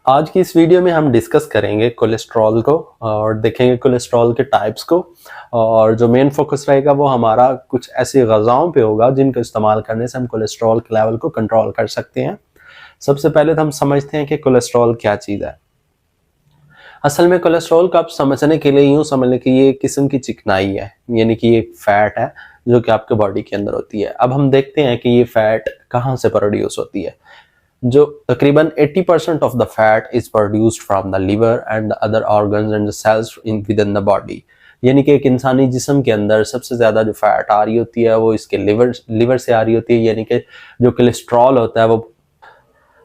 आज की इस वीडियो में हम डिस्कस करेंगे कोलेस्ट्रॉल को और देखेंगे कोलेस्ट्रॉल के टाइप्स को। और जो मेन फोकस रहेगा वो हमारा कुछ ऐसी ग़िज़ाओं पे होगा जिनको इस्तेमाल करने से हम कोलेस्ट्रॉल के लेवल को कंट्रोल कर सकते हैं। सबसे पहले तो हम समझते हैं कि कोलेस्ट्रॉल क्या चीज़ है। असल में कोलेस्ट्रॉल को आप समझने के लिए यूँ समझ लें कि ये एक किस्म की चिकनाई है, यानी कि ये एक फ़ैट है जो कि आपके बॉडी के अंदर होती है। अब हम देखते हैं कि ये फ़ैट कहाँ से प्रोड्यूस होती है। जो तकरीबन 80% of the fat is produced from the liver and the other organs and the cells in within the body. यानी कि एक इंसानी जिस्म के अंदर सबसे ज़्यादा जो फैट आ रही होती है वो इसके लिवर से आ रही होती है, यानी कि जो कोलेस्ट्रॉल होता है वो।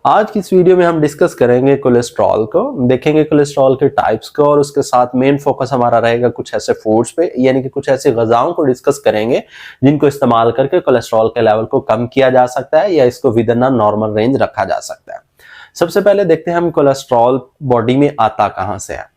आज की इस वीडियो में हम डिस्कस करेंगे कोलेस्ट्रॉल को, देखेंगे कोलेस्ट्रॉल के टाइप्स को और उसके साथ मेन फोकस हमारा रहेगा कुछ ऐसे फूड्स पे, यानी कि कुछ ऐसे ग़िज़ाओं को डिस्कस करेंगे जिनको इस्तेमाल करके कोलेस्ट्रॉल के लेवल को कम किया जा सकता है या इसको with in a normal range रखा जा सकता है। सबसे पहले देखते हैं हम कोलेस्ट्रॉल बॉडी में आता कहाँ से है।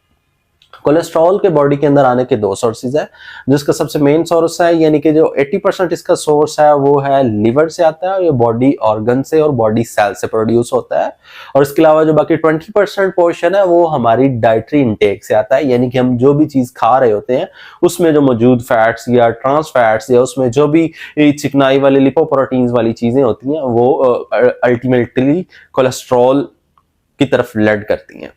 कोलेस्ट्रॉल के बॉडी के अंदर आने के दो सोर्सेज है, जिसका सबसे मेन सोर्स है यानी कि जो 80% इसका सोर्स है वो है लिवर से आता है और ये बॉडी ऑर्गन से और बॉडी सेल से प्रोड्यूस होता है। और इसके अलावा जो बाकी 20% पोर्शन है वो हमारी डाइटरी इंटेक से आता है, यानी कि हम जो भी चीज़ खा रहे होते हैं उसमें जो मौजूद फैट्स या ट्रांस फैट्स या उसमें जो भी चिकनाई वाली लिपोप्रोटीन्स वाली चीज़ें होती हैं वो अल्टीमेटली कोलेस्ट्रॉल की तरफ लीड करती हैं।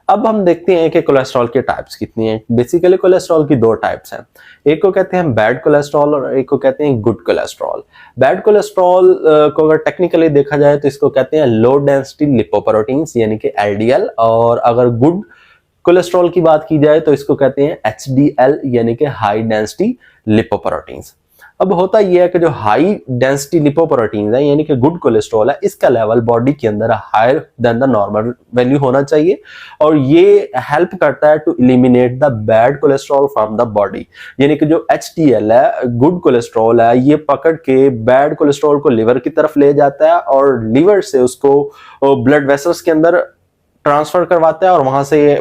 अब हम देखते हैं कि कोलेस्ट्रॉल के टाइप्स कितनी हैं। बेसिकली कोलेस्ट्रॉल की दो टाइप्स हैं, एक को कहते हैं बैड कोलेस्ट्रॉल और एक को कहते हैं गुड कोलेस्ट्रॉल। बैड कोलेस्ट्रॉल को अगर टेक्निकली देखा जाए तो इसको कहते हैं लो डेंसिटी लिपोप्रोटीन्स यानी कि एलडीएल, और अगर गुड कोलेस्ट्रॉल की बात की जाए तो इसको कहते हैं एचडीएल यानी कि हाई डेंसिटी लिपोप्रोटीन्स। अब होता यह है कि जो हाई डेंसिटी लिपोप्रोटीन्स है यानी कि गुड कोलेस्ट्रॉल है, इसका लेवल बॉडी के अंदर higher than the normal value होना चाहिए और ये हेल्प करता है to eliminate the bad cholesterol from the body. यानी कि जो एचडीएल है गुड कोलेस्ट्रॉल है ये पकड़ के बैड कोलेस्ट्रॉल को लिवर की तरफ ले जाता है और लिवर से उसको ब्लड वेसल्स के अंदर ट्रांसफर करवाता है और वहां से ये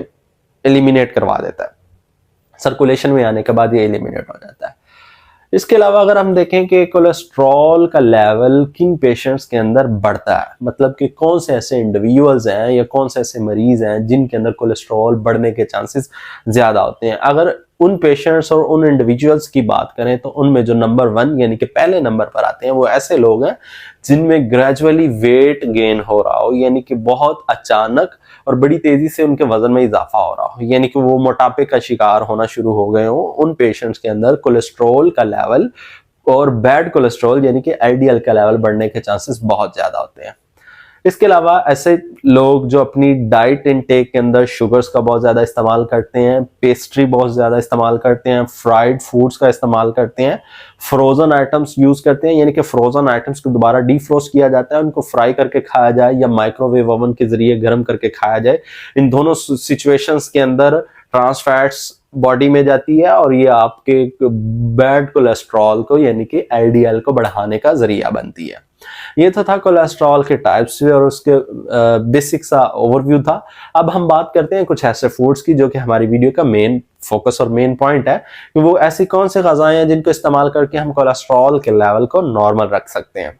एलिमिनेट करवा देता है। सर्कुलेशन में आने के बाद ये एलिमिनेट हो जाता है। इसके अलावा अगर हम देखें कि कोलेस्ट्रॉल का लेवल किन पेशेंट्स के अंदर बढ़ता है, मतलब कि कौन से ऐसे इंडिविजुअल्स हैं या कौन से ऐसे मरीज हैं जिनके अंदर कोलेस्ट्रॉल बढ़ने के चांसेस ज्यादा होते हैं। अगर उन पेशेंट्स और उन इंडिविजुअल्स की बात करें तो उनमें जो नंबर 1 यानी कि पहले नंबर पर आते हैं वो ऐसे लोग हैं जिनमें ग्रेजुअली वेट गेन हो रहा हो, यानी कि बहुत अचानक और बड़ी तेजी से उनके वजन में इजाफा हो रहा हो, यानी कि वो मोटापे का शिकार होना शुरू हो गए हो। उन पेशेंट्स के अंदर कोलेस्ट्रॉल का लेवल और बैड कोलेस्ट्रॉल यानी कि एलडीएल का लेवल बढ़ने के चांसेस बहुत ज्यादा होते हैं। इसके अलावा ऐसे लोग जो अपनी डाइट इनटेक के अंदर शुगर्स का बहुत ज़्यादा इस्तेमाल करते हैं, पेस्ट्री बहुत ज़्यादा इस्तेमाल करते हैं, फ्राइड फूड्स का इस्तेमाल करते हैं, फ्रोज़न आइटम्स यूज़ करते हैं, यानी कि फ्रोज़न आइटम्स को दोबारा डीफ्रोस्ट किया जाता है, उनको फ्राई करके खाया जाए या माइक्रोवेव ओवन के ज़रिए गर्म करके खाया जाए। इन दोनों सिचुएशंस के अंदर ट्रांस फैट्स बॉडी में जाती है और ये आपके बैड कोलेस्ट्रॉल को यानी कि एलडीएल को बढ़ाने का जरिया बनती है। ये तो था कोलेस्ट्रॉल के टाइप्स और उसके बेसिक सा ओवरव्यू था। अब हम बात करते हैं कुछ ऐसे फूड्स की जो कि हमारी वीडियो का मेन फोकस और मेन पॉइंट है कि वो ऐसी कौन सी ग़िज़ाएं हैं जिनको इस्तेमाल करके हम कोलेस्ट्रॉल के लेवल को नॉर्मल रख सकते हैं।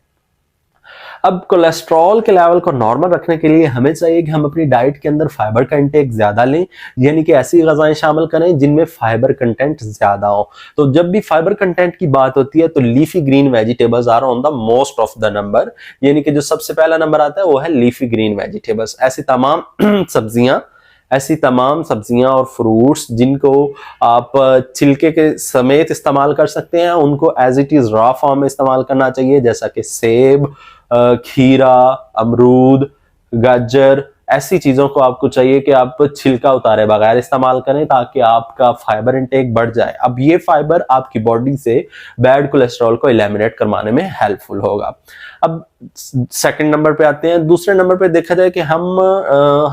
अब कोलेस्ट्रॉल के लेवल को नॉर्मल रखने के लिए हमें चाहिए कि हम अपनी डाइट के अंदर फाइबर का इंटेक ज्यादा लें, यानी कि ऐसी ग़िज़ाएं शामिल करें जिनमें फाइबर कंटेंट ज्यादा हो। तो जब भी फाइबर कंटेंट की बात होती है तो leafy green vegetables are on the most of the number, यानी कि जो सबसे पहला नंबर आता है वो है लीफी ग्रीन वेजिटेबल्स। ऐसी तमाम सब्जियां और फ्रूट्स जिनको आप छिलके के समेत इस्तेमाल कर सकते हैं उनको as it is raw form में इस्तेमाल करना चाहिए, जैसा कि सेब, खीरा, अमरूद, गाजर। ऐसी चीजों को आपको चाहिए कि आप छिलका उतारे बगैर इस्तेमाल करें ताकि आपका फाइबर इंटेक बढ़ जाए। अब ये फाइबर आपकी बॉडी से बैड कोलेस्ट्रॉल को एलिमिनेट करवाने में हेल्पफुल होगा। अब सेकंड नंबर पे आते हैं। दूसरे नंबर पे देखा जाए कि हम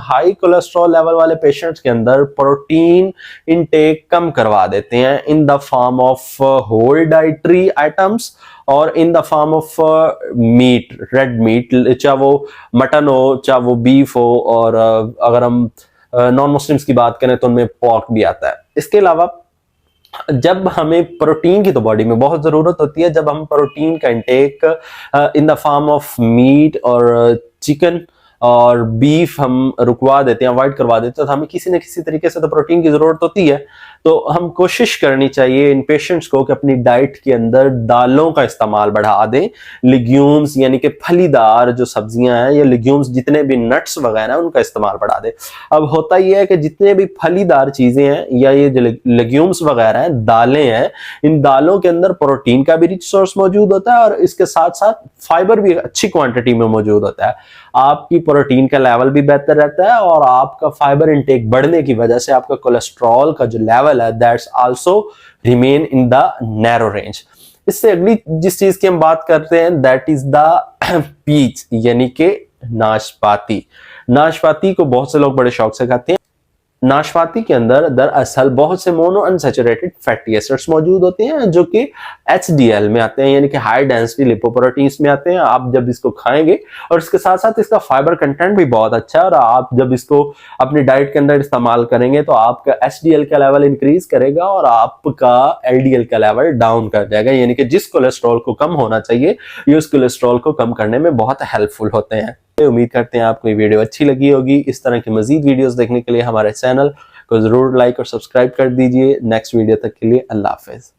हाई कोलेस्ट्रॉल लेवल वाले पेशेंट्स के अंदर प्रोटीन इंटेक कम करवा देते हैं in the form of whole dietary items और in the form of meat, red meat, चाहे वो मटन हो चाहे वो बीफ हो, और अगर हम नॉन मुस्लिम्स की बात करें तो उनमें पॉर्क भी आता है। इसके अलावा जब हमें प्रोटीन की तो बॉडी में बहुत जरूरत होती है, जब हम प्रोटीन का intake in the form of meet और चिकन और बीफ हम रुकवा देते हैं, अवॉइड करवा देते हैं, तो हमें किसी न किसी तरीके से तो प्रोटीन की जरूरत होती है। तो हम कोशिश करनी चाहिए इन पेशेंट्स को कि अपनी डाइट के अंदर दालों का इस्तेमाल बढ़ा दें, लिग्यूम्स यानी कि फलीदार जो सब्जियां हैं या लिग्यूम्स जितने भी नट्स वगैरह हैं उनका इस्तेमाल बढ़ा दें। अब होता यह है कि जितने भी फलीदार चीजें हैं या ये जो लिग्यूम्स वगैरह हैं, दालें हैं, इन दालों के अंदर प्रोटीन का भी रिच सोर्स मौजूद होता है और इसके साथ साथ फाइबर भी अच्छी क्वांटिटी में मौजूद होता है। आपकी प्रोटीन का लेवल भी बेहतर रहता है और आपका फाइबर इंटेक बढ़ने की वजह से आपका कोलेस्ट्रॉल का जो लेवल है that's also remain in the narrow range. इससे अगली जिस चीज की हम बात करते हैं दैट इज द पीच यानी कि नाशपाती। नाशपाती को बहुत से लोग बड़े शौक से खाते हैं। नाशपाती के अंदर दरअसल बहुत से मोनो अनसैचुरेटेड फैटी एसिड्स मौजूद होते हैं जो कि HDL में आते हैं यानी कि हाई डेंसिटी लिपोप्रोटीन्स में आते हैं। आप जब इसको खाएंगे और इसके साथ साथ इसका फाइबर कंटेंट भी बहुत अच्छा है और आप जब इसको अपनी डाइट के अंदर इस्तेमाल करेंगे तो आपका HDL का लेवल इंक्रीज करेगा और आपका LDL का लेवल डाउन कर जाएगा, यानी कि जिस कोलेस्ट्रॉल को कम होना चाहिए ये उस कोलेस्ट्रॉल को कम करने में बहुत हेल्पफुल होते हैं। उम्मीद करते हैं आपको ये वीडियो अच्छी लगी होगी। इस तरह की मजीद वीडियोस देखने के लिए हमारे चैनल को जरूर लाइक और सब्सक्राइब कर दीजिए। नेक्स्ट वीडियो तक के लिए अल्लाह हाफिज।